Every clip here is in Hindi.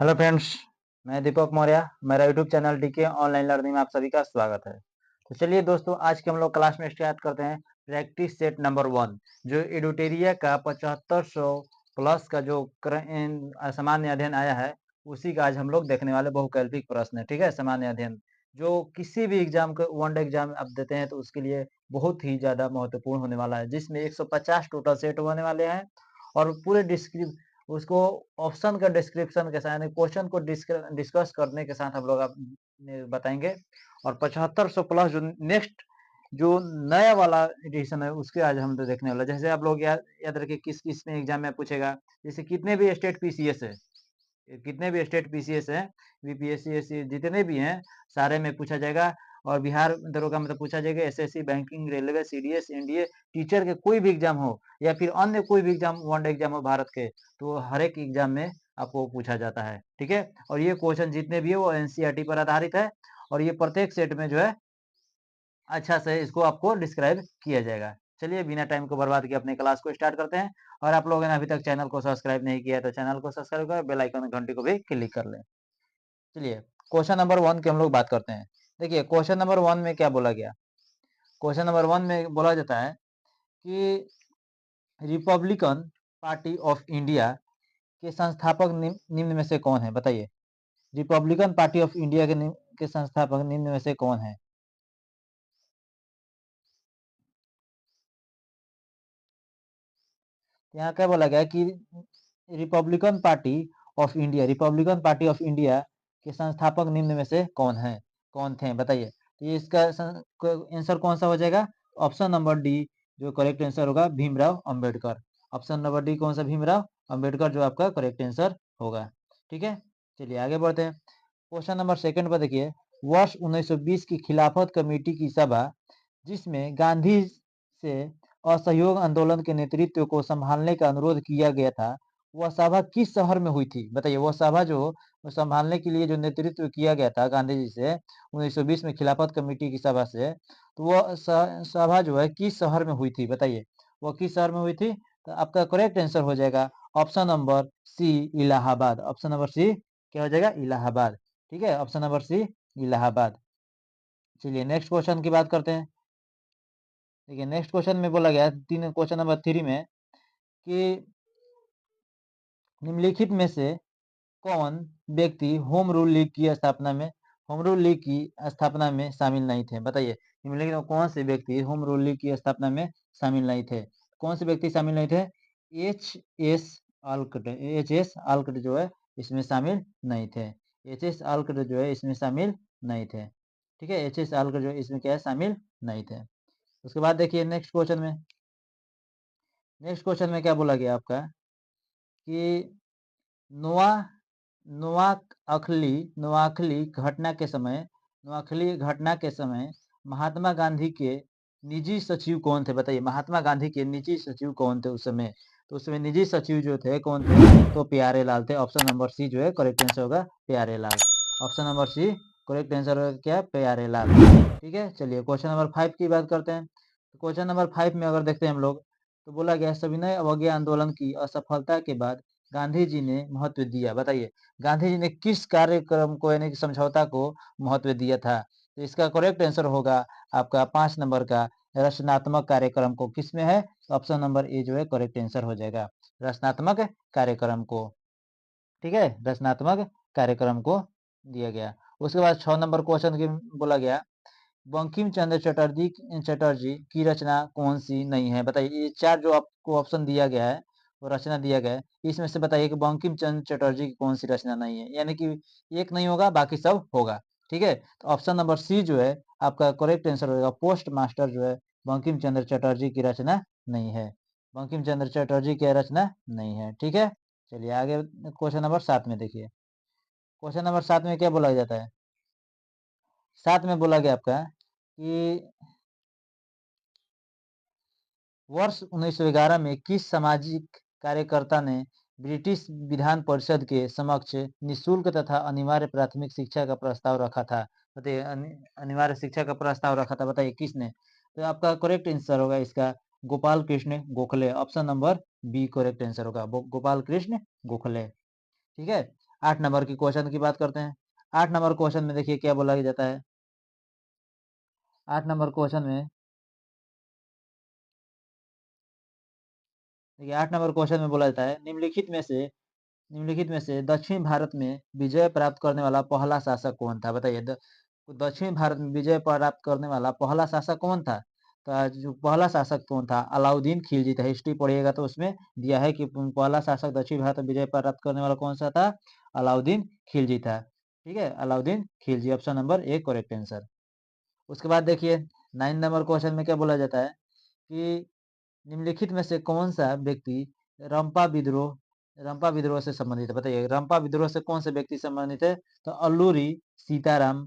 हेलो फ्रेंड्स, मैं दीपक मौर्य। मेरा YouTube channel DK online learning में आप सभी का स्वागत है। तो चलिए दोस्तों, आज के हम लोग क्लास में स्टार्ट करते हैं प्रैक्टिस सेट नंबर 1, जो एडुटेरिया का 7500 प्लस का जो सामान्य अध्ययन आया है, उसी का आज हम लोग देखने वाले बहुकल्पिक प्रश्न है। ठीक है, सामान्य अध्ययन जो किसी भी एग्जाम को वन डे एग्जाम आप देते हैं तो उसके लिए बहुत ही ज्यादा महत्वपूर्ण होने वाला है, जिसमें 150 टोटल सेट होने वाले हैं। और पूरे डिस्क्रिप उसको ऑप्शन का डिस्क्रिप्शन के साथ यानी क्वेश्चन को डिस्कस करने के साथ हम लोग आप बताएंगे। और 7500 प्लस जो नेक्स्ट जो नया वाला एडिशन है उसके आज हम तो देखने वाला। जैसे आप लोग याद याद रखिए किस किस में एग्जाम में पूछेगा। जैसे कितने भी स्टेट पीसीएस है, कितने भी स्टेट पीसीएस है, बीपीएससी एससी जितने भी हैं, सारे में पूछा जाएगा। और बिहार दरोगा में तो पूछा जाएगा, SSC, banking, railway, CDS, NDA, teacher के कोई भी एग्जाम हो या फिर अन्य कोई भी एग्जाम वन डे एग्जाम हो भारत के, तो हर एक एग्जाम में आपको पूछा जाता है। ठीक है, और ये क्वेश्चन जितने भी है वो एनसीईआरटी पर आधारित है। और ये प्रत्येक सेट में जो है अच्छा से इसको आपको डिस्क्राइब किया जाएगा। चलिए बिना टाइम को बर्बाद किए अपने क्लास को स्टार्ट करते हैं। और आप लोगों ने अभी तक चैनल को सब्सक्राइब नहीं किया है तो चैनल को सब्सक्राइब कर बेल आइकन घंटी को भी क्लिक कर लें। चलिए क्वेश्चन नंबर 1 की हम लोग बात करते हैं। देखिए क्वेश्चन नंबर 1 में क्या बोला गया। क्वेश्चन नंबर 1 में बोला जाता है कि रिपब्लिकन पार्टी ऑफ इंडिया के संस्थापक निम्न में से कौन है, बताइए। रिपब्लिकन पार्टी ऑफ इंडिया के संस्थापक निम्न में से कौन है। यहाँ क्या बोला गया कि रिपब्लिकन पार्टी ऑफ इंडिया के संस्थापक निम्न में से कौन थे, बताइए। तो ये इसका आंसर कौन सा हो जाएगा। ऑप्शन नंबर डी जो करेक्ट आंसर होगा, Bhimrao Ambedkar. Option number D कौन सा, भीमराव अंबेडकर जो आपका करेक्ट आंसर होगा। ठीक है, चलिए आगे बढ़ते हैं। क्वेश्चन नंबर सेकंड पर देखिए, वर्ष 1920 की खिलाफत कमेटी की सभा जिसमें गांधी से असहयोग आंदोलन के नेतृत्व को संभालने का अनुरोध किया गया था, वह सभा किस शहर में हुई थी, बताइए। वह सभा जो संभालने के लिए जो नेतृत्व किया गया था गांधी जी से 1920 में खिलाफत कमेटी की सभा से, तो वह सभा जो है किस शहर में हुई थी, बताइए। वह किस शहर में हुई थी, तो आपका करेक्ट आंसर हो जाएगा option number C, Allahabad. Option number C क्या हो जाएगा, इलाहाबाद। ठीक है, ऑप्शन नंबर सी इलाहाबाद। चलिए नेक्स्ट क्वेश्चन की बात करते हैं। देखिए नेक्स्ट क्वेश्चन में बोला गया है, तीन क्वेश्चन नंबर 3 में कि निम्नलिखित में से कौन व्यक्ति होम रूल लीग की स्थापना में शामिल नहीं थे, बताइए। निम्नलिखित में कौन से व्यक्ति होम रूल लीग की स्थापना में शामिल नहीं थे। कौन से व्यक्ति शामिल नहीं थे। एच एस आल्कट जो है इसमें शामिल नहीं थे। एच एस आल्कट जो है इसमें शामिल नहीं थे। ठीक है, एच एस आल्कट जो है इसमें क्या है, शामिल नहीं थे। उसके बाद देखिए नेक्स्ट क्वेश्चन में क्या बोला गया आपका कि नोआ नोआखली नोआखली घटना के समय महात्मा गांधी के निजी सचिव कौन थे, बताइए। महात्मा गांधी के निजी सचिव कौन थे उस समय। तो उस समय निजी सचिव जो थे कौन थे, तो प्यारे लाल थे। ऑप्शन नंबर सी जो है करेक्ट आंसर होगा, Pyare Lal. Option number C correct answer होगा क्या, प्यारे लाल। ठीक है, चलिए क्वेश्चन नंबर 5 की बात करते हैं। क्वेश्चन नंबर 5 में अगर देखते हैं हम लोग, तो बोला गया सविनय अवज्ञा आंदोलन की असफलता के बाद गांधी जी ने महत्व दिया, बताइए। गांधी जी ने किस कार्यक्रम को यानी कि समझौता को महत्व दिया था। तो इसका करेक्ट आंसर होगा आपका 5 नंबर का रचनात्मक कार्यक्रम को। किसमें है, ऑप्शन नंबर ए जो है करेक्ट आंसर हो जाएगा, रचनात्मक कार्यक्रम को। ठीक है, रचनात्मक कार्यक्रम को दिया गया। उसके बाद 6 नंबर क्वेश्चन की बोला गया, बंकिम चंद्र चटर्जी की रचना कौन सी नहीं है, बताइए। ये चार जो आपको ऑप्शन दिया गया है, वो रचना दिया गया है, इसमें से बताइए कि बंकिम चंद्र चटर्जी की कौन सी रचना नहीं है। यानी कि एक नहीं होगा, बाकी सब होगा। ठीक है, तो ऑप्शन नंबर सी जो है आपका करेक्ट आंसर होगा, पोस्ट मास्टर जो है बंकिम चंद्र चटर्जी की रचना नहीं है। बंकिम चंद्र चटर्जी की रचना नहीं है। ठीक है, चलिए आगे क्वेश्चन नंबर 7 में देखिए। क्वेश्चन नंबर 7 में क्या बोला जाता है। 7 में बोला गया आपका कि वर्ष 1911 में किस सामाजिक कार्यकर्ता ने ब्रिटिश विधान परिषद के समक्ष निःशुल्क तथा अनिवार्य प्राथमिक शिक्षा का प्रस्ताव रखा था, बताइए। अनिवार्य शिक्षा का प्रस्ताव रखा था, बताइए किसने। तो आपका करेक्ट आंसर होगा इसका Gopal Krishna Gokhale. Option number B correct answer होगा, गोपाल कृष्ण गोखले। ठीक है, 8 नंबर की क्वेश्चन की बात करते हैं। 8 नंबर क्वेश्चन में देखिए क्या बोला जाता है। 8 नंबर क्वेश्चन में देखिए 8 नंबर क्वेश्चन में बोला जाता है, निम्नलिखित में से दक्षिण भारत में विजय प्राप्त करने वाला पहला शासक कौन था? बताइए। दक्षिण भारत में विजय प्राप्त करने वाला पहला शासक कौन था? तो जो पहला शासक कौन था? अलाउद्दीन खिलजी था। हिस्ट्री पढ़िएगा तो उसमें दिया है कि पहला शासक दक्षिण भारत में विजय प्राप्त करने वाला कौन सा था? अलाउद्दीन खिलजी था। ठीक है, Alauddin Khilji, option number A correct answer. उसके बाद देखिए 9 नंबर क्वेश्चन में क्या बोला जाता है कि निम्नलिखित में से कौन सा व्यक्ति रंपा विद्रोह रंपा विद्रोह से संबंधित है? बताइए, रंपा विद्रोह से कौन से व्यक्ति संबंधित है? तो अल्लूरी सीताराम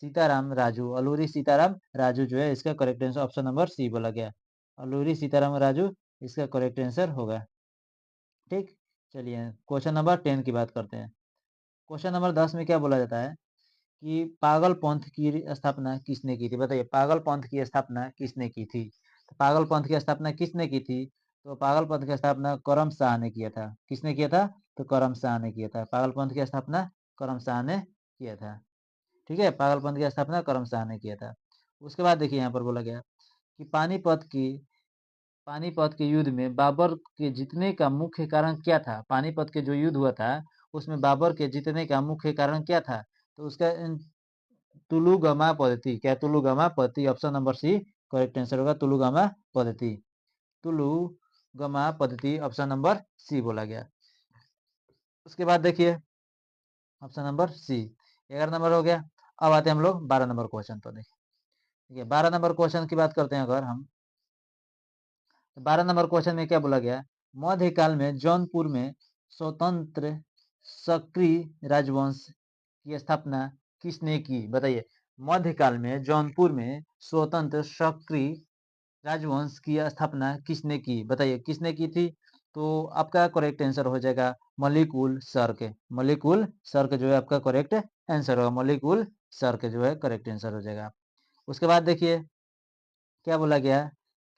सीताराम राजू, अल्लूरी सीताराम राजू जो है इसका correct answer option number C बोला गया। अल्लूरी सीताराम राजू इसका करेक्ट आंसर होगा। ठीक, चलिए क्वेश्चन नंबर 10 की बात करते हैं। क्वेश्चन नंबर 10 में क्या बोला जाता है कि पागल पंथ की स्थापना किसने की थी? बताइए, पागल पंथ की स्थापना किसने की थी? तो पागल पंथ की स्थापना किसने की थी? तो पागल पंथ की स्थापना करम शाह ने किया था। किसने किया था? तो करम शाह ने किया था। पागल पंथ की स्थापना करम शाह ने किया था। ठीक है, पागल पंथ की स्थापना करम शाह ने किया था। उसके बाद देखिए यहाँ पर बोला गया कि पानीपत के युद्ध में बाबर के जीतने का मुख्य कारण क्या था? पानीपत के जो युद्ध हुआ था उसमें बाबर के जीतने का मुख्य कारण क्या था? तो उसका तुलुगमा पद्धति, क्या तुलुगमा पद्धति, option number C correct answer होगा। तुलुगमा पद्धति, तुलुगमा पद्धति, ऑप्शन नंबर सी बोला गया। उसके बाद देखिए ऑप्शन नंबर सी, 11 नंबर हो गया। अब आते हैं हम लोग 12 नंबर क्वेश्चन पर। देखिए 12 नंबर क्वेश्चन की बात करते हैं अगर हम, तो 12 नंबर क्वेश्चन में क्या बोला गया? मध्यकाल में जौनपुर में स्वतंत्र सक्रिय राजवंश की स्थापना किसने की? बताइए, मध्यकाल में जौनपुर में स्वतंत्र सक्रिय राजवंश की स्थापना किसने की? बताइए किसने की थी? तो आपका करेक्ट आंसर हो जाएगा मलिक उल सर्क। मलिक उल सर्क जो है आपका करेक्ट आंसर होगा। मलिक उल सर्क जो है करेक्ट आंसर हो जाएगा। उसके बाद देखिए क्या बोला गया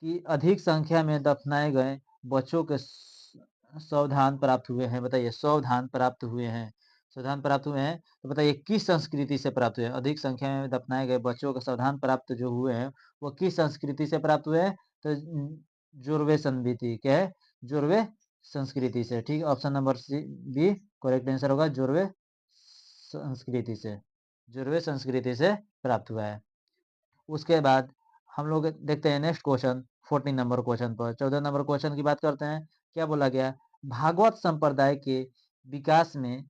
कि अधिक संख्या में दफनाए गए बच्चों के सावधान प्राप्त हुए हैं। बताइए, सावधान प्राप्त हुए हैं, सावधान प्राप्त हुए हैं, तो बताइए किस संस्कृति से प्राप्त हुए हैं? अधिक संख्या में दफनाए गए बच्चों के सावधान प्राप्त जो हुए हैं वो किस संस्कृति से प्राप्त हुए हैं? तो जोरवे संस्कृति, क्या है? जोरवे संस्कृति से। ठीक, option number C B correct answer होगा। जोरवे संस्कृति से, जोरवे संस्कृति से प्राप्त हुआ है। उसके बाद हम लोग देखते हैं नेक्स्ट क्वेश्चन 14 नंबर क्वेश्चन पर। 14 नंबर क्वेश्चन की बात करते हैं। क्या बोला गया? भागवत संप्रदाय के विकास में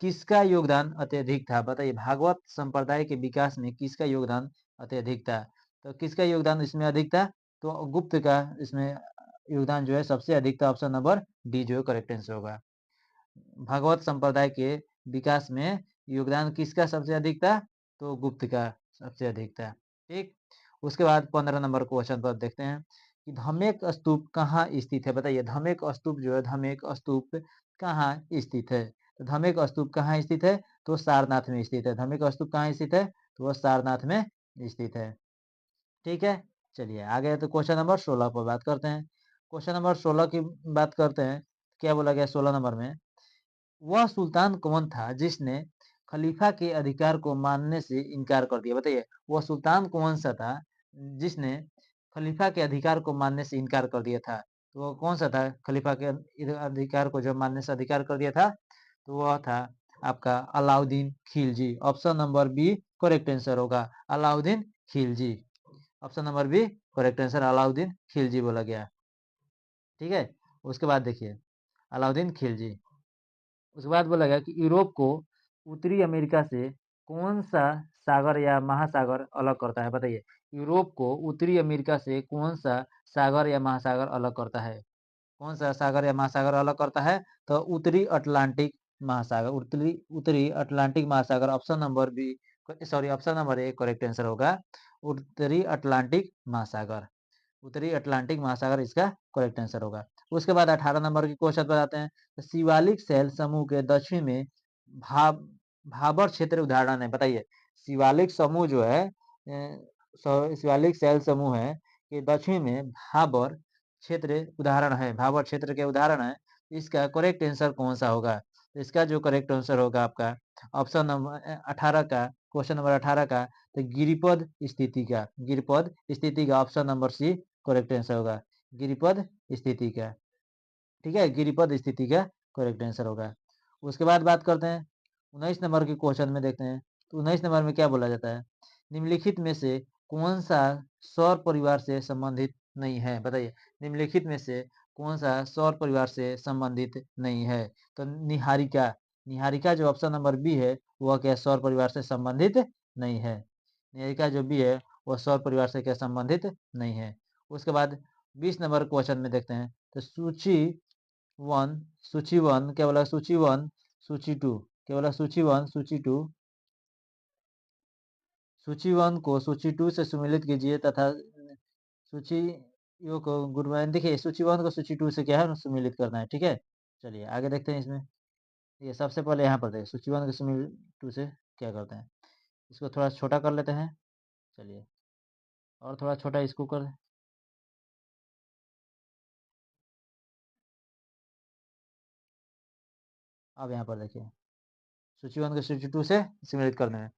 किसका योगदान अत्यधिक था? बताइए, भागवत संप्रदाय के विकास में किसका योगदान अत्यधिक था? तो किसका योगदान इसमें अधिक था? तो गुप्त का इसमें योगदान जो है सबसे अधिक था। ऑप्शन नंबर डी जो है करेक्ट आंसर होगा। भागवत संप्रदाय के विकास में योगदान किसका सबसे अधिक था? तो गुप्त का सबसे अधिक था। ठीक, उसके बाद 15 नंबर क्वेश्चन पर देखते हैं कि धमेक स्तूप कहाँ स्थित है? बताइए, धमेक स्तूप जो है, धमेक स्तूप कहाँ स्थित है? तो धमेक स्तूप कहाँ स्थित है? तो सारनाथ में स्थित है। धमेक स्तूप कहाँ स्थित है? तो वह सारनाथ में स्थित है। ठीक है, चलिए आगे तो क्वेश्चन नंबर 16 पर बात करते हैं। क्वेश्चन नंबर 16 की बात करते हैं। क्या बोला गया 16 नंबर में? वह सुल्तान कौन था जिसने खलीफा के अधिकार को मानने से इनकार कर दिया? बताइए, वह सुल्तान कौन सा था जिसने खलीफा के अधिकार को मानने से इनकार कर दिया था? तो वो कौन सा था खलीफा के अधिकार को जब मानने से अधिकार कर दिया था? तो वह था आपका Alauddin Khilji. Option number B correct answer होगा। Alauddin Khilji, option number B correct answer, Alauddin Khilji बोला गया। ठीक है, उसके बाद देखिए अलाउद्दीन खिलजी, उसके बाद बोला गया कि यूरोप को उत्तरी अमेरिका से कौन सा सागर या महासागर अलग करता है? बताइए, यूरोप को उत्तरी अमेरिका से कौन सा सागर या महासागर अलग करता है? कौन सा सागर या महासागर अलग करता है? तो उत्तरी अटलांटिक महासागर, उत्तरी उत्तरी अटलांटिक महासागर, option number B sorry option number A correct answer होगा। उत्तरी अटलांटिक महासागर, उत्तरी अटलांटिक महासागर इसका करेक्ट आंसर होगा। उसके बाद 18 नंबर के क्वेश्चन पर आते हैं। तो शिवालिक शैल समूह के दक्षिण में भा भाबर क्षेत्र उदाहरण है। बताइए, शिवालिक समूह जो है शिवालिक शैल समूह है कि दक्षिण में भाबर क्षेत्र उदाहरण है, भाबर क्षेत्र के उदाहरण है। इसका करेक्ट आंसर कौन सा होगा? तो इसका जो करेक्ट आंसर होगा आपका ऑप्शन नंबर 18 का, क्वेश्चन नंबर 18 का, तो गिरिपद स्थिति का, गिरिपद स्थिति का option number C correct answer होगा, गिरिपद स्थिति का। ठीक है, गिरिपद स्थिति का करेक्ट आंसर होगा। उसके बाद बात करते हैं 19 नंबर के क्वेश्चन में, देखते हैं तो 19 नंबर में क्या बोला जाता है, निम्नलिखित में से कौन सा सौर परिवार से संबंधित नहीं है, बताइए निम्नलिखित में से कौन सा सौर परिवार से संबंधित नहीं है। तो निहारिका, निहारिका जो ऑप्शन नंबर बी है वह क्या सौर परिवार से संबंधित नहीं है, निहारिका जो बी है वह सौर परिवार से क्या संबंधित नहीं है। उसके बाद 20 नंबर क्वेश्चन में देखते हैं, तो सूची वन, सूची वन क्या बोला, सूची वन सूची टू क्या बोला, सूची वन सूची टू, सूची वन को सूची टू से सम्मिलित कीजिए तथा सूची यो को गुणमान, देखिए सूची वन को सूची टू से क्या है सम्मिलित करना है। ठीक है, चलिए आगे देखते हैं इसमें। ये सबसे पहले यहाँ पर देखिए सूची वन को सम्मिलित टू से क्या करते हैं, इसको थोड़ा छोटा कर लेते हैं। चलिए और थोड़ा छोटा इसको कर, अब यहाँ पर देखिए सूची वन को सूची टू से सम्मिलित करना है।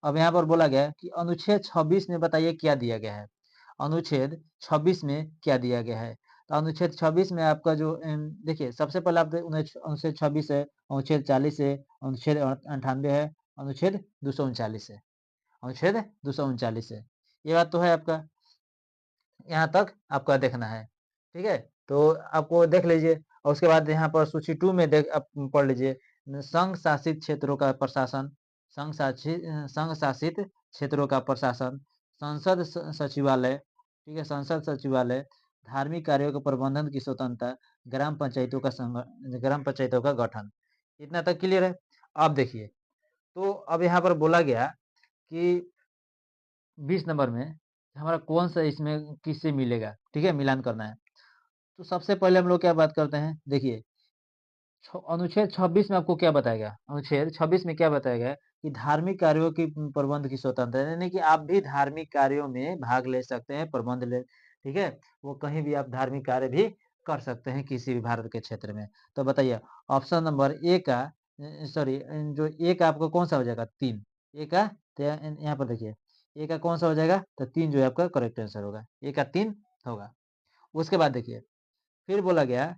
अब यहाँ पर बोला गया है कि अनुच्छेद 26 में बताइए क्या दिया गया है, अनुच्छेद 26 में क्या दिया गया है। तो अनुच्छेद 26 में आपका जो देखिए सबसे पहले आप अनुच्छेद 26 है, अनुच्छेद 40 है, अनुच्छेद 98 है, अनुच्छेद 239 है, अनुच्छेद 239 है। ये बात तो है आपका, यहाँ तक आपका देखना है। ठीक है, तो आपको देख लीजिए और उसके बाद यहाँ पर सूची टू में देख आप पढ़ लीजिए, संघ शासित क्षेत्रों का प्रशासन, संघ शासित क्षेत्रों का प्रशासन, संसद सचिवालय, ठीक है संसद सचिवालय, धार्मिक कार्यों के प्रबंधन की स्वतंत्रता, ग्राम पंचायतों का ग्राम पंचायतों का गठन। इतना तक क्लियर है। अब देखिए, तो अब यहाँ पर बोला गया कि 20 नंबर में हमारा कौन सा इसमें किससे मिलेगा, ठीक है मिलान करना है। तो सबसे पहले हम लोग क्या बात करते हैं, देखिए अनुच्छेद 26 में आपको क्या बताया गया, अनुच्छेद 26 में क्या बताया गया कि धार्मिक कार्यों की प्रबंध की स्वतंत्रता, यानी कि आप भी धार्मिक कार्यों में भाग ले सकते हैं, प्रबंध ले, ठीक है वो कहीं भी आप धार्मिक कार्य भी कर सकते हैं किसी भी भारत के क्षेत्र में। तो बताइए ऑप्शन नंबर ए का, सॉरी जो ए का आपको कौन सा हो जाएगा, तीन, ए का, तो यहाँ पर देखिए ए का कौन सा हो जाएगा, तो तीन जो है आपका करेक्ट आंसर होगा, ए का तीन होगा। उसके बाद देखिए फिर बोला गया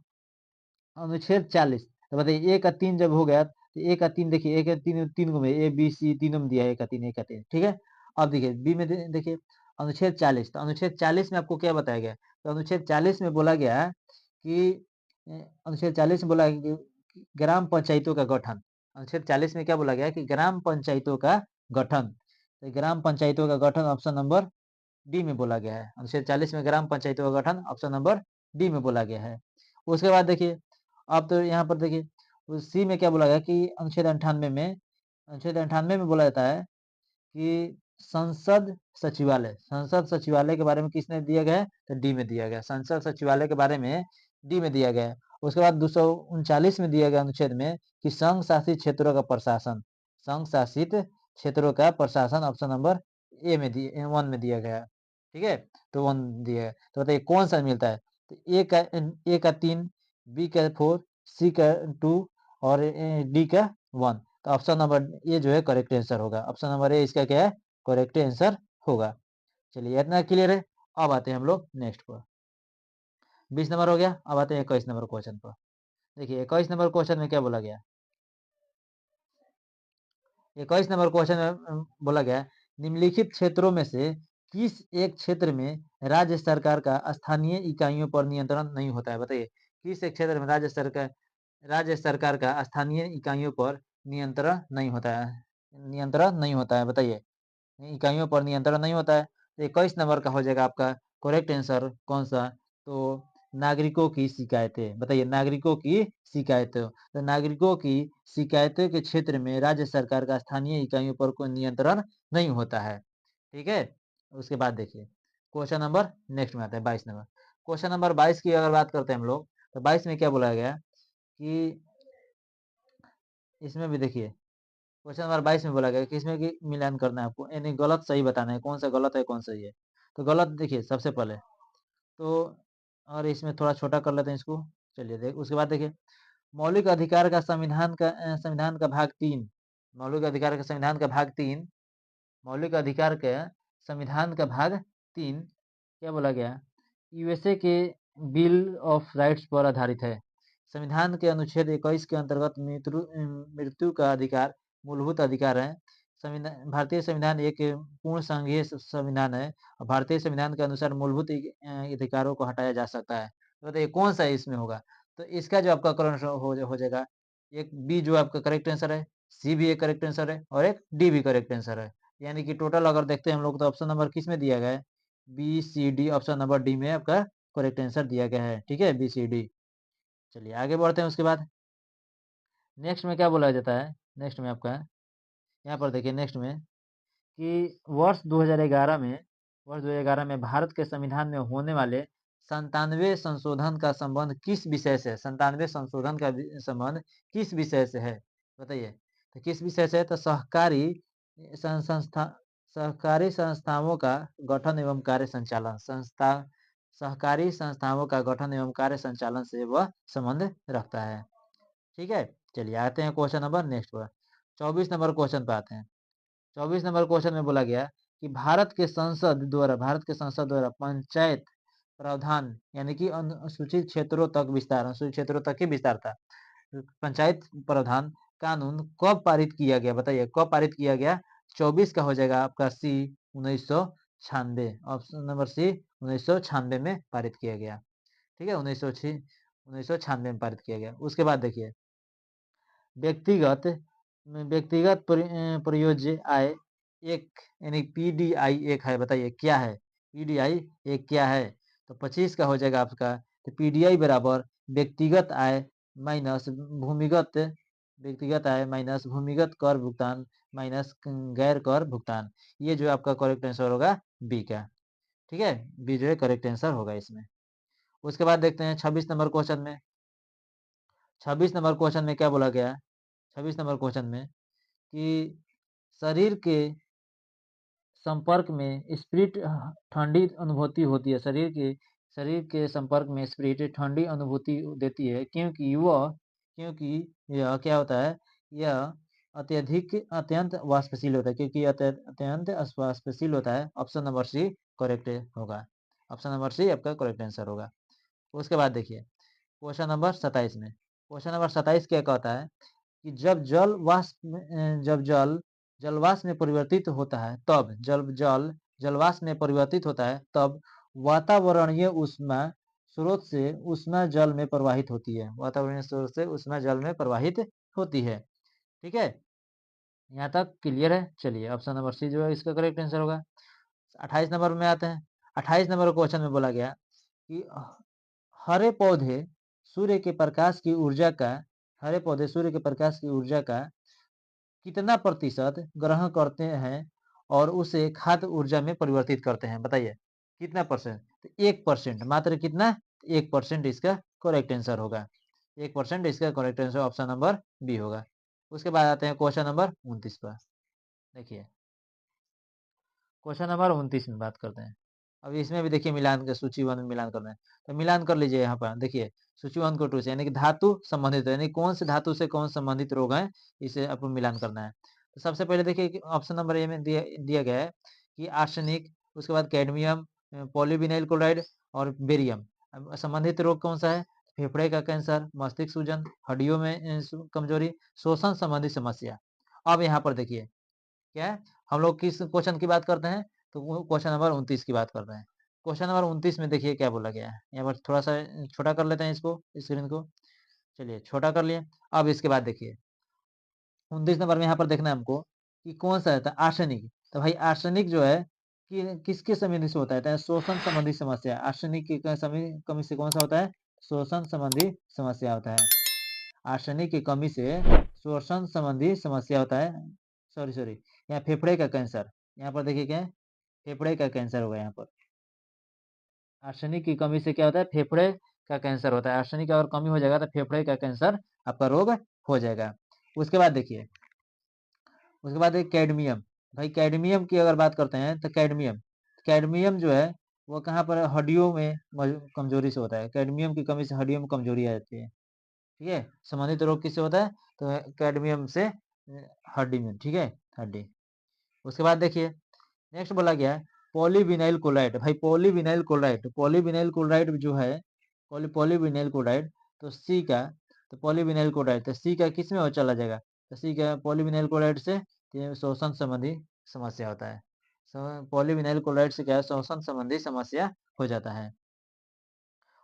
अनुच्छेद 40, तो बताइए ए का तीन जब हो गया तो ए का तीन, देखिए ए का तीन, तीन को में ए बी सी तीनों में दिया है, ए का तीन, ए का तीन, ठीक है। अब देखिए बी में देखिए अनुच्छेद 40, तो अनुच्छेद 40 में आपको क्या बताया गया, तो अनुच्छेद 40 में बोला गया कि अनुच्छेद 40 में बोला है कि ग्राम पंचायतों का गठन, अनुच्छेद 40 में क्या बोला गया कि ग्राम पंचायतों का गठन, तो ग्राम पंचायतों का गठन ऑप्शन नंबर डी में बोला गया है, अनुच्छेद 40 में ग्राम पंचायतों का गठन ऑप्शन नंबर डी में बोला गया है। उसके बाद देखिए अब तो यहाँ पर देखिए सी में क्या बोला गया कि अनुच्छेद 98 में, अनुच्छेद 98 में बोला जाता है कि संसद सचिवालय, संसद सचिवालय के बारे में किसने दिया गया है, तो डी में दिया गया, संसद सचिवालय के बारे में डी में दिया गया है। उसके बाद 239 में दिया गया अनुच्छेद में कि संघ शासित क्षेत्रों का प्रशासन, संघ शासित क्षेत्रों का प्रशासन ऑप्शन नंबर ए में दिए, वन में दिया गया, ठीक है तो वन दिया है। तो बताइए कौन सा मिलता है, तो ए का तीन, बी का फोर, सी का टू और डी का वन। तो ऑप्शन नंबर ये जो है करेक्ट आंसर होगा, ऑप्शन नंबर ए इसका क्या है करेक्ट आंसर होगा। चलिए इतना क्लियर है। अब आते हैं हम लोग नेक्स्ट पर, 20 नंबर हो गया, अब आते हैं 21 नंबर क्वेश्चन पर। देखिए 21 नंबर क्वेश्चन में क्या बोला गया, 21 नंबर क्वेश्चन में बोला गया निम्नलिखित क्षेत्रों में से किस एक क्षेत्र में राज्य सरकार का स्थानीय इकाइयों पर नियंत्रण नहीं होता है, बताइए किस एक क्षेत्र में राज्य सरकार का स्थानीय इकाइयों पर नियंत्रण नहीं होता है, नियंत्रण नहीं होता है, बताइए इकाइयों पर नियंत्रण नहीं होता है। तो 21 नंबर का हो जाएगा आपका करेक्ट आंसर कौन सा, तो नागरिकों की शिकायतें, बताइए नागरिकों की शिकायतें, तो नागरिकों की शिकायतों के क्षेत्र में राज्य सरकार का स्थानीय इकाइयों पर कोई नियंत्रण नहीं होता है, ठीक है। उसके बाद देखिए क्वेश्चन नंबर नेक्स्ट में आता है 22 नंबर, क्वेश्चन नंबर 22 की अगर बात करते हैं हम लोग, तो 22 में क्या बोला गया कि इसमें भी देखिए क्वेश्चन नंबर 22 में बोला गया कि इसमें कि मिलान करना है आपको, यानी गलत सही बताना है, कौन सा गलत है कौन सही है। तो गलत देखिए सबसे पहले तो, और इसमें थोड़ा छोटा कर लेते हैं इसको, चलिए देख उसके बाद देखिए मौलिक अधिकार का संविधान का भाग 3, मौलिक अधिकार का संविधान का भाग 3, मौलिक अधिकार के संविधान का भाग 3 क्या बोला गया? यूएसए के बिल ऑफ राइट्स पर आधारित है। संविधान के अनुच्छेद 21 के अंतर्गत मृत्यु का अधिकार मूलभूत अधिकार है। भारतीय संविधान एक पूर्ण संघीय संविधान है और भारतीय संविधान के अनुसार मूलभूत अधिकारों को हटाया जा सकता है। तो बताइए कौन सा इसमें होगा? तो इसका जो आपका करेक्ट हो जाएगा, एक बी जो आपका करेक्ट आंसर है, सी भी एक करेक्ट आंसर है और एक डी भी करेक्ट आंसर है। यानी कि टोटल अगर देखते हैं हम लोग तो ऑप्शन नंबर किस में दिया गया है? B C D, option number D में आपका करेक्ट आंसर दिया गया है। ठीक है, बी सी डी। चलिए आगे बढ़ते हैं। उसके बाद नेक्स्ट में क्या बोला जाता है? नेक्स्ट में आपका यहाँ पर देखिए, नेक्स्ट में कि वर्ष 2011 में भारत के संविधान में होने वाले 97 संशोधन का संबंध किस विषय से है? 97 संशोधन का संबंध किस विषय से है? बताइए। तो किस विषय से है? तो संस्था सहकारी संस्थाओं का गठन एवं कार्य संचालन, सहकारी संस्थाओं का गठन एवं कार्य संचालन से वह संबंध रखता है। ठीक है, चलिए आते हैं क्वेश्चन नंबर नेक्स्ट पर। 24 नंबर क्वेश्चन पे आते हैं। 24 नंबर क्वेश्चन में बोला गया कि भारत के संसद द्वारा पंचायत प्रावधान यानी कि अनुसूचित क्षेत्रों तक विस्तार, अनुसूचित क्षेत्रों तक ही विस्तार था। पंचायत प्रावधान कानून कब पारित किया गया? बताइए कब पारित किया गया? 24 का हो जाएगा आपका सी 1996, ऑप्शन नंबर सी 1996 में पारित किया गया। ठीक है, 1996 में पारित किया गया। उसके बाद देखिए, व्यक्तिगत व्यक्तिगत प्रयोज्य आय एक यानी पीडीआई एक है। बताइए क्या है? पीडीआई एक क्या है? तो 25 का हो जाएगा आपका। तो पीडीआई बराबर व्यक्तिगत आय माइनस भूमिगत व्यक्तिगत आय माइनस भूमिगत कर भुगतान माइनस गैर कर भुगतान। ये जो आपका करेक्ट आंसर होगा बी का। ठीक है, बी जो है करेक्ट आंसर होगा इसमें। उसके बाद देखते हैं 26 नंबर क्वेश्चन में। 26 नंबर क्वेश्चन में क्या बोला गया? 26 नंबर क्वेश्चन में कि शरीर के संपर्क में स्पिरिट ठंडी अनुभूति होती है। शरीर के संपर्क में स्पिरिट ठंडी अनुभूति देती है क्योंकि यह क्या होता है? यह अत्यंत वाष्पशील होता है, क्योंकि अत्यंत वाष्पशील होता है। ऑप्शन नंबर सी करेक्ट होगा। ऑप्शन नंबर सी आपका करेक्ट आंसर होगा। उसके बाद देखिए क्वेश्चन नंबर 27 में। क्वेश्चन नंबर 27 क्या कहता है कि जब जलवाष्प में परिवर्तित होता है तब जलवाष्प में परिवर्तित होता है तब वातावरणीय ऊष्मा स्रोत से ऊष्मा जल में प्रवाहित होती है। वातावरणीय स्रोत से ऊष्मा जल में प्रवाहित होती है। ठीक है, यहाँ तक क्लियर है? चलिए ऑप्शन नंबर सी जो है इसका करेक्ट आंसर होगा। 28 नंबर में आते हैं। 28 नंबर क्वेश्चन में बोला गया कि हरे पौधे सूर्य के प्रकाश की ऊर्जा का हरे पौधे सूर्य के प्रकाश की ऊर्जा का कितना प्रतिशत ग्रहण करते हैं और उसे खाद्य ऊर्जा में परिवर्तित करते हैं? बताइए कितना परसेंट? तो 1%। मात्र कितना? 1% इसका करेक्ट आंसर होगा। 1% इसका correct answer option number B होगा। उसके बाद आते हैं क्वेश्चन नंबर 29 पर। देखिए क्वेश्चन नंबर 29 में बात करते हैं। अब इसमें भी देखिए मिलान का सूची 1 में मिलान करना है, तो मिलान कर लीजिए। यहाँ पर देखिए सूची 1 को 2 से यानी कि धातु संबंधित यानी कौन से धातु से कौन संबंधित रोग है, इसे आपको मिलान करना है। तो सबसे पहले देखिए ऑप्शन नंबर ए में दिया गया है कि आर्सेनिक, उसके बाद कैडमियम, पॉलीविनाइल क्लोराइड और बेरियम। संबंधित रोग कौन सा है? फेफड़े का कैंसर, मस्तिष्क सूजन, हड्डियों में कमजोरी, शोषण संबंधी समस्या। अब यहाँ पर देखिए क्या है, हम लोग किस क्वेश्चन की बात करते हैं? तो क्वेश्चन नंबर 29 की बात करते हैं। क्वेश्चन नंबर 29 में देखिए क्या बोला गया है। यहाँ पर थोड़ा सा छोटा कर लेते हैं इसको, स्क्रीन को। चलिए छोटा कर लिए। अब इसके बाद देखिए 29 नंबर में यहाँ पर देखना है हमको कि कौन सा है? आर्सेनिक। तो भाई आर्सेनिक जो है कि किसके संबंधी से होता है? तो शोषण संबंधी समस्या। आर्सेनिक की कमी से कौन सा होता है? शोषण संबंधी समस्या होता है। आर्सेनिक की कमी से श्वसन संबंधी समस्या होता है। सॉरी, यहाँ फेफड़े का कैंसर। यहाँ पर देखिए क्या है? फेफड़े का कैंसर होगा यहाँ पर। आर्सेनिक की कमी से क्या होता है? फेफड़े का कैंसर होता है। आर्सेनिक अगर कमी हो जाएगा तो फेफड़े का कैंसर आपका रोग हो जाएगा। उसके बाद देखिए कैडमियम। भाई कैडमियम की अगर बात करते हैं तो कैडमियम जो है वो कहाँ पर? हड्डियों में कमजोरी से होता है। कैडमियम की कमी से हड्डियों में कमजोरी आ जाती है। ठीक है। संबंधित रोग किससे होता है? तो कैडमियम से हड्डी में, ठीक है, हड्डी। उसके बाद देखिए नेक्स्ट बोला गया है पॉलीविनाइल क्लोराइड। भाई पॉलीविनाइल क्लोराइड जो है, पॉलीविनाइल क्लोराइड, तो सी का, तो पॉलीविनाइल क्लोराइड तो सी का किस में और चला जाएगा? तो सी का पॉलीविनाइल क्लोराइड से ये शोषण संबंधी समस्या होता है। पॉलीविनाइल क्लोराइड से क्या है? शोषण संबंधी समस्या हो जाता है।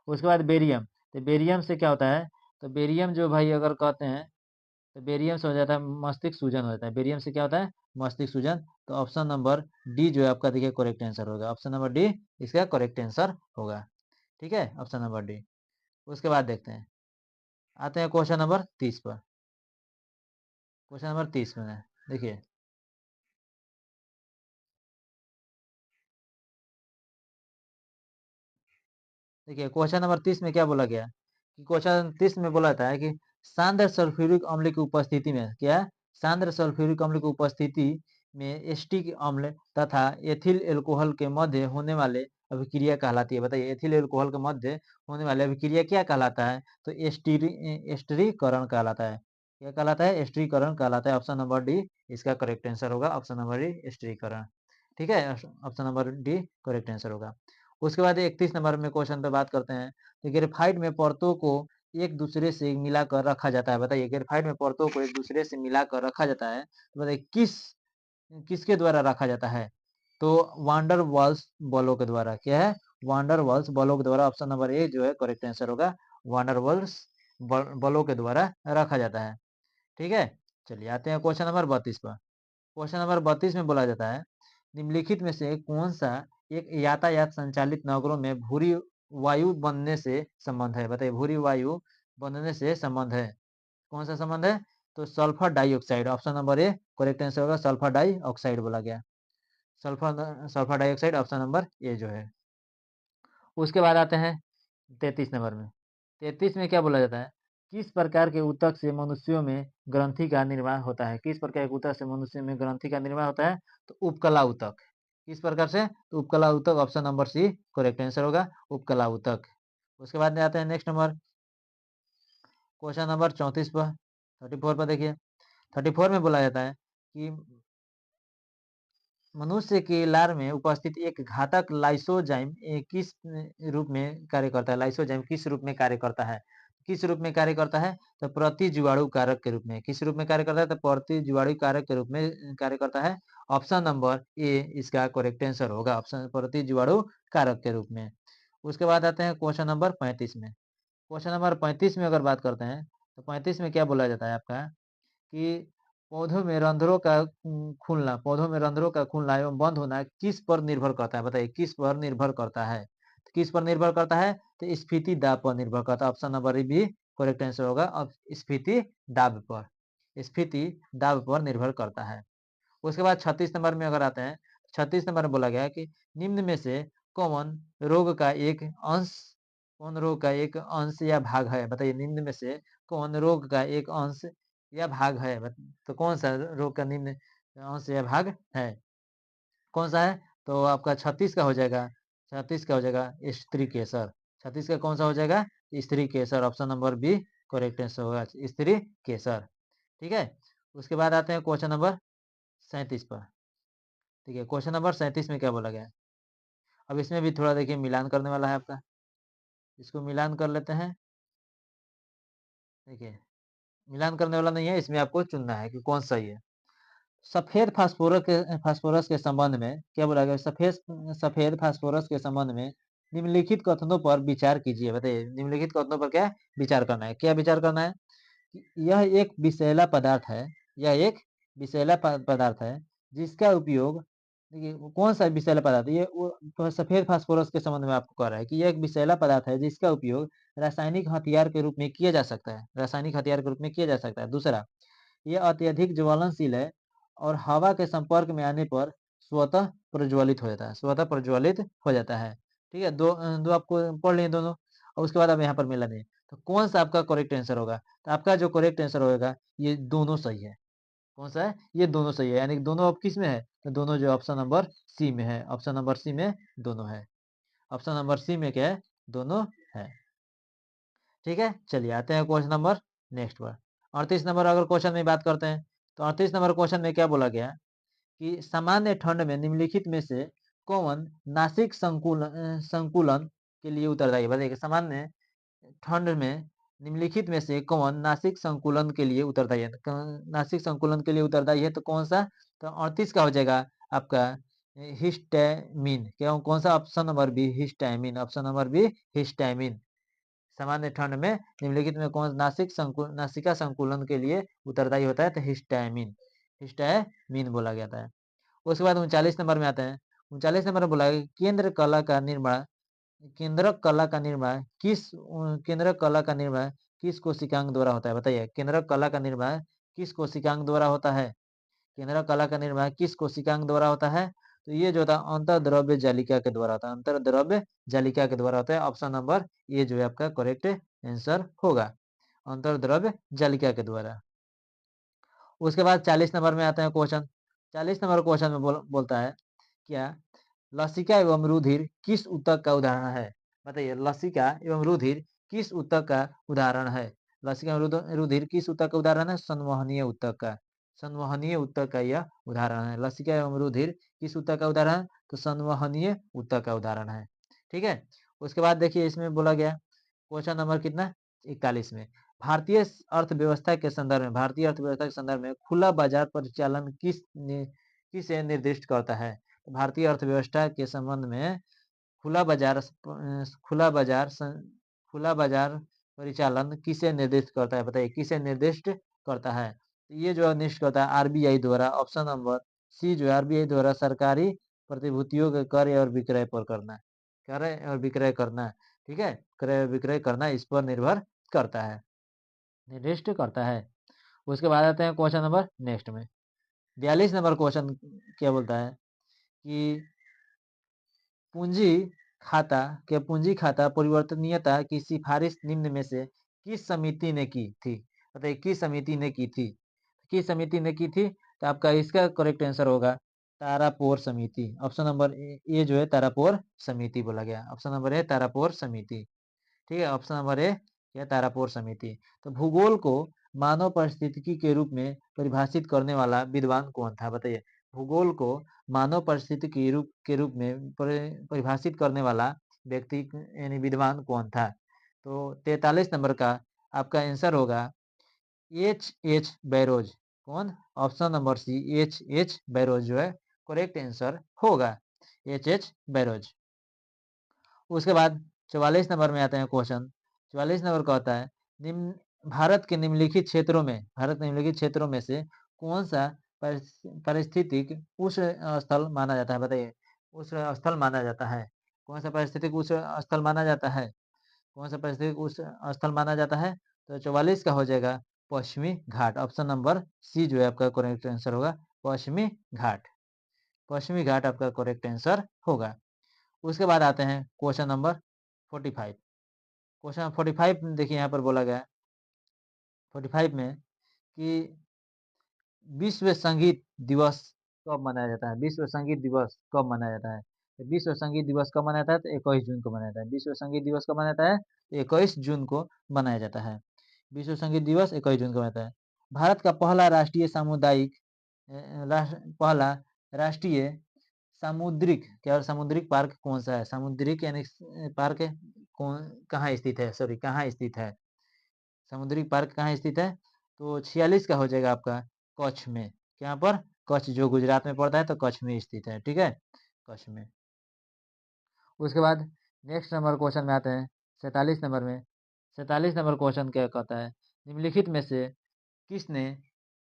उसके बाद बेरियम, तो बेरियम से क्या होता है? तो बेरियम जो भाई अगर कहते हैं, तो बेरियम से हो जाता है मस्तिष्क सूजन हो जाता है। बेरियम से क्या होता है? मस्तिष्क सूजन। तो ऑप्शन नंबर डी जो है आपका देखिए करेक्ट आंसर होगा। ऑप्शन नंबर डी इसका करेक्ट आंसर होगा। ठीक है, ऑप्शन नंबर डी। उसके बाद देखते हैं, आते हैं क्वेश्चन नंबर 30 पर। क्वेश्चन नंबर 30 में देखिए, क्वेश्चन नंबर 30 में क्या बोला गया कि क्वेश्चन 30 में बोला था कि सांद्र सल्फ्यूरिक अम्ल की उपस्थिति में क्या है? सांद्र सल्फ्यूरिक अम्ल की उपस्थिति में एस्टिक अम्ल तथा एथिल एल्कोहल के मध्य होने वाले अभिक्रिया कहलाती है। बताइए एथिल एल्कोहल के मध्य होने वाले अभिक्रिया क्या कहलाता है? तो एस्टरीकरण कहलाता है। क्या कहलाता है? एस्टरीकरण कहलाता है। ऑप्शन नंबर डी इसका करेक्ट आंसर होगा। ऑप्शन नंबर डी एस्टरीकरण। ठीक है, option number D correct answer होगा। उसके बाद 31 नंबर में क्वेश्चन पे बात करते हैं। तो ग्रेफाइट में परतों को एक दूसरे से मिलाकर रखा जाता है। बताइए ग्रेफाइट में परतों को एक दूसरे से मिलाकर रखा जाता है, तो बताइए किसके द्वारा रखा जाता है? तो वांडर वाल्स बलों के द्वारा। क्या है? वांडर वाल्स बलों के द्वारा। ऑप्शन नंबर ए जो है करेक्ट आंसर होगा। वांडर वाल्स बलों के द्वारा रखा जाता है। ठीक है, चलिए आते हैं क्वेश्चन नंबर 32 पर। क्वेश्चन नंबर 32 में बोला जाता है निम्नलिखित में से कौन सा एक यातायात संचालित नगरों में भूरी वायु बनने से संबंध है? बताइए भूरी वायु बनने से संबंध है, कौन सा संबंध है? तो sulphur dioxide. Option number A correct answer होगा। सल्फर डाइऑक्साइड बोला गया। Sulphur sulphur dioxide option number ए जो है। उसके बाद आते हैं 33 नंबर में। 33 में क्या बोला जाता है? किस प्रकार के ऊतक से मनुष्यों में ग्रंथि का निर्माण होता है? किस प्रकार के ऊतक से मनुष्य में ग्रंथि का निर्माण होता है? तो उपकला ऊतक। किस प्रकार से? तो उपकला ऊतक। Option number C correct answer होगा, उपकला ऊतक। उसके बाद में आते हैं नेक्स्ट नंबर, क्वेश्चन नंबर 34 पर, 34 पर देखिए। 34 में बोला जाता है कि मनुष्य के लार में उपस्थित एक घातक लाइसोजाइम किस रूप में कार्य करता है? लाइसोजाइम किस रूप में कार्य करता है? किस रूप में कार्य करता है? तो प्रतिजीवाणु कारक के रूप में। किस रूप में कार्य करता है? तो प्रतिजीवाणु कारक के रूप में कार्य करता है। ऑप्शन नंबर ए इसका करेक्ट आंसर होगा। ऑप्शन प्रतिजीवाणु कारक के रूप में। उसके बाद आते हैं क्वेश्चन नंबर 35 में। क्वेश्चन नंबर 35 में अगर बात करते हैं, तो 35 में क्या बोला जाता है आपका कि पौधों में रंध्रों का खुलना एवं बंद होना किस पर निर्भर करता है? बताइए किस पर निर्भर करता है? तो किस पर निर्भर करता है? तो स्फीति दाब पर निर्भर करता है। Option number B correct answer होगा। अब स्फीति दाब पर, स्फीति दाब पर निर्भर करता है। उसके बाद 36 नंबर में अगर आते हैं, 36 नंबर में बोला गया है कि निम्न में से कौन रोग का एक अंश कौन रोग का एक अंश या भाग है? बताइए निम्न में से कौन रोग का एक अंश या भाग है? तो कौन सा रोग का निम्न अंश या भाग है? कौन सा है? तो आपका 36 का हो जाएगा, 36 का हो जाएगा स्त्री केसर। 36 का कौन सा हो जाएगा? स्त्री केसर। Option number B correct answer होगा, स्त्री केसर। ठीक है, उसके बाद आते हैं क्वेश्चन नंबर 37 पर। ठीक है, क्वेश्चन नंबर 37 में क्या बोला गया है? अब इसमें भी थोड़ा देखिए मिलान करने वाला है आपका, इसको मिलान कर लेते हैं। देखिए मिलान करने वाला नहीं है, इसमें आपको चुनना है कि कौन सही है। सफेद फास्फोरस के संबंध में क्या बोला गया? सफेद फास्फोरस के संबंध में निम्नलिखित कथनों पर विचार कीजिए। बताइए निम्नलिखित कथनों पर क्या विचार करना है? क्या विचार करना है कि यह एक विषैला पदार्थ है, यह एक विषैला पदार्थ है जिसका उपयोग, देखिए वो कौन सा विषैला पदार्थ है? ये वो तो सफेद फास्फोरस के संबंध में आपको कह रहा है कि यह एक विषैला पदार्थ है जिसका उपयोग रासायनिक हथियार के रूप में किया जा सकता है। रासायनिक हथियार के रूप में किया जा सकता है। दूसरा, यह अत्यधिक ज्वलनशील है और हवा के संपर्क में आने पर स्वतः प्रज्वलित हो जाता है, स्वतः प्रज्वलित हो जाता है। ठीक है, दो आपको पढ़ लिए दोनों, और उसके बाद अब यहाँ पर मिला नहीं। तो कौन सा आपका करेक्ट आंसर होगा? तो आपका जो करेक्ट आंसर होगा ये दोनों सही है। कौन सा है? ये दोनों सही है, यानी कि दोनों अब किस में है? तो दोनों जो ऑप्शन नंबर सी में है। ऑप्शन नंबर सी में दोनों है। ऑप्शन नंबर सी में क्या है? दोनों है। ठीक है, चलिए आते हैं क्वेश्चन नंबर नेक्स्ट पर। 38 नंबर अगर क्वेश्चन में बात करते हैं, तो 38 नंबर क्वेश्चन में क्या बोला गया कि सामान्य ठंड में निम्नलिखित में से कौन नासिक संकुलन के लिए उत्तरदायी है? बताइए सामान्य ठंड में निम्नलिखित में से कौन नासिक संकुलन के लिए उत्तरदायी है? नासिक संकुलन के लिए उत्तरदायी है तो कौन सा? तो 38 का हो जाएगा आपका हिस्टामिन। क्या कौन सा? Option number B histamine. Option number B histamine. सामान्य ठंड में निम्नलिखित में कौन नासिका संकुलन के लिए उत्तरदायी होता है? तो हिस्टामिन। हिस्टामिन बोला गया था। उसके बाद 39 नंबर में आते हैं। 39 नंबर में बोला है केंद्रक कला का निर्माण केंद्रक कला का निर्माण किस कोशिकांग द्वारा होता है? बताइए केंद्रक कला का निर्माण किस कोशिकांग द्वारा होता है? केंद्रक कला का निर्माण किस कोशिकांग द्वारा होता है? तो ये जो था अंतर्द्रव्य जालिका के द्वारा होता है। अंतर्द्रव्य जालिका के द्वारा होता है। ऑप्शन नंबर ये जो है आपका करेक्ट आंसर होगा, अंतर्द्रव्य जालिका के द्वारा। उसके बाद 40 नंबर में आते हैं क्वेश्चन। 40 नंबर क्वेश्चन में बोलता है क्या लसिका एवं रुधिर किस ऊतक का उदाहरण है? बताइए लसिका एवं रुधिर किस ऊतक का उदाहरण है? लसिका एवं रुधिर किस ऊतक का उदाहरण है? संवहनीय ऊतक का। संवहनीय ऊतक का यह उदाहरण है। लसिका एवं रुधिर किस ऊतक का उदाहरण है? तो संवहनीय ऊतक का उदाहरण है। ठीक है, उसके बाद देखिए इसमें बोला गया क्वेश्चन नंबर कितना 41 में भारतीय अर्थव्यवस्था के संदर्भ में, भारतीय अर्थव्यवस्था के संदर्भ में खुला बाजार परिचालन किसे निर्दिष्ट करता है? भारतीय अर्थव्यवस्था के संबंध में खुला बाजार खुला बाजार खुला बाजार परिचालन किसे निर्दिष्ट करता है? बताइए किसे निर्दिष्ट करता है? तो ये जो निर्दिष्ट करता है आरबीआई द्वारा। ऑप्शन नंबर सी जो है आरबीआई द्वारा सरकारी प्रतिभूतियों के क्रय और विक्रय पर करना, क्रय और विक्रय करना। ठीक है, क्रय और विक्रय करना इस पर निर्भर करता है, निर्दिष्ट करता है। उसके बाद आते हैं क्वेश्चन नंबर नेक्स्ट में। 42 नंबर क्वेश्चन क्या बोलता है कि पूंजी पूंजी खाता परिवर्तनीयता की सिफारिश निम्न में से किस समिति ने की थी? बताइए किस समिति ने की थी? किस समिति ने की थी? तो आपका इसका करेक्ट आंसर होगा तारापोर समिति। ऑप्शन नंबर ए जो है तारापोर समिति बोला गया। ऑप्शन नंबर ए तारापोर समिति। ठीक है, ऑप्शन नंबर ए यह तारापोर समिति। तो भूगोल को मानव परिस्थितिकी के रूप में परिभाषित करने वाला विद्वान कौन था? बताइए भूगोल को मानव परिस्थिति के रूप में परिभाषित करने वाला व्यक्ति यानी विद्वान कौन था? तो 43 नंबर का आपका आंसर होगा एच बैरोज। कौन? Option number C H Barrows जो है करेक्ट आंसर होगा, एच बैरोज। उसके बाद 44 नंबर में आते हैं क्वेश्चन। 44 नंबर का होता है निम्न भारत के निम्नलिखित क्षेत्रों में, भारत के निम्नलिखित क्षेत्रों में से कौन सा पारिस्थितिक उष्ण स्थल माना जाता है? बताइए उष्ण स्थल माना जाता है। कौन सा पारिस्थितिक उष्ण स्थल माना जाता है? कौन सा पारिस्थितिक उष्ण स्थल माना जाता है? तो 44 का हो जाएगा पश्चिमी घाट। ऑप्शन नंबर सी जो है आपका करेक्ट आंसर होगा, पश्चिमी घाट। पश्चिमी घाट आपका करेक्ट आंसर होगा। उसके बाद आते हैं क्वेश्चन नंबर 45। क्वेश्चन 45 देखिए यहाँ पर बोला गया 45 में कि विश्व संगीत दिवस कब मनाया जाता है? विश्व संगीत दिवस कब मनाया जाता है? तो विश्व संगीत दिवस कब मनाया जाता है? तो 21 जून को मनाया जाता है। विश्व संगीत दिवस कब मनाया जाता है? तो 21 जून को मनाया जाता है। विश्व संगीत दिवस 21 जून को मनाया जाता है। भारत का पहला राष्ट्रीय सामुदायिक पहला राष्ट्रीय सामुद्रिक क्या सामुद्रिक पार्क कौन सा है? सामुद्रिक यानी पार्क कौन कहाँ स्थित है? सॉरी कहाँ स्थित है? समुद्री पार्क कहाँ स्थित है? तो 46 का हो जाएगा आपका कच्छ में। क्या पर? कच्छ जो गुजरात में पड़ता है, तो कच्छ में स्थित है। ठीक है, कच्छ में। उसके बाद नेक्स्ट नंबर क्वेश्चन में आते हैं 47 नंबर में। 47 नंबर क्वेश्चन क्या कहता है निम्नलिखित में से किसने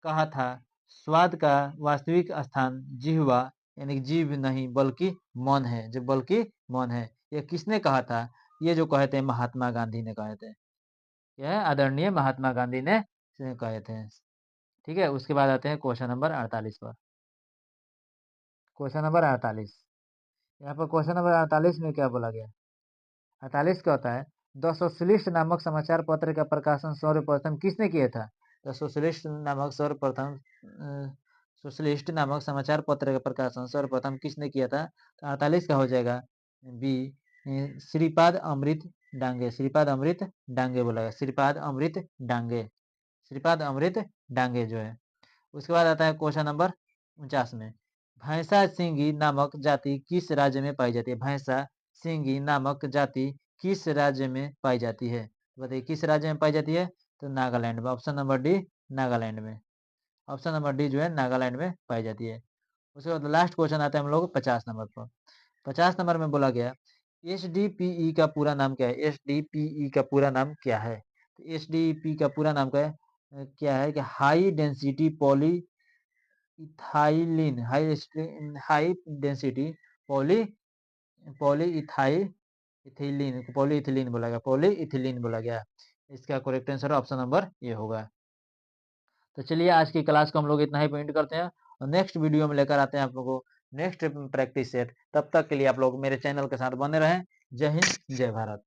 कहा था स्वाद का वास्तविक स्थान जिह्वा यानी जीभ नहीं बल्कि मन है? जो बल्कि मन है, ये किसने कहा था? ये जो कहे थे महात्मा गांधी ने कहे थे। यह आदरणीय महात्मा गांधी ने कहे थे। ठीक है, उसके बाद आते हैं क्वेश्चन नंबर 48 पर। क्वेश्चन नंबर 48, यहाँ पर क्वेश्चन नंबर 48 में क्या बोला गया? 48 का होता है द सोशलिस्ट नामक समाचार पत्र का प्रकाशन सर्वप्रथम किसने किया था? द सोशलिस्ट नामक सर्वप्रथम सोशलिस्ट नामक समाचार पत्र का प्रकाशन सर्वप्रथम किसने किया था? तो 48 का हो जाएगा बी श्रीपाद अमृत डांगे, श्रीपाद अमृत डांगे बोला गया, श्रीपाद अमृत डांगे, श्रीपाद अमृत डांगे जो है। उसके बाद आता है क्वेश्चन नंबर 49 में, भैंसा सिंगी नामक जाति किस राज्य में पाई जाती है? भैंसा सिंगी नामक जाति किस राज्य में पाई जाती है? बताइए किस राज्य में पाई जाती है? तो नागालैंड में, ऑप्शन नंबर डी नागालैंड में, ऑप्शन नंबर डी जो है नागालैंड में पाई जाती है। उसके बाद लास्ट क्वेश्चन आता है हम लोग 50 नंबर पर। 50 नंबर में बोला गया एचडीपीई का पूरा नाम क्या है? एचडीपीई का पूरा नाम क्या है? तो एचडीपी का पूरा नाम क्या है कि high density poly ethylene, high density poly poly ethylene, polyethylene बोला गया, पॉलीइथिलीन बोला गया। इसका करेक्ट आंसर ऑप्शन नंबर ये होगा। तो चलिए आज की क्लास को हम लोग इतना ही पॉइंट करते हैं और नेक्स्ट वीडियो में लेकर आते हैं आप लोगों को नेक्स्ट प्रैक्टिस सेट। तब तक के लिए आप लोग मेरे चैनल के साथ बने रहें। जय हिंद, जय भारत।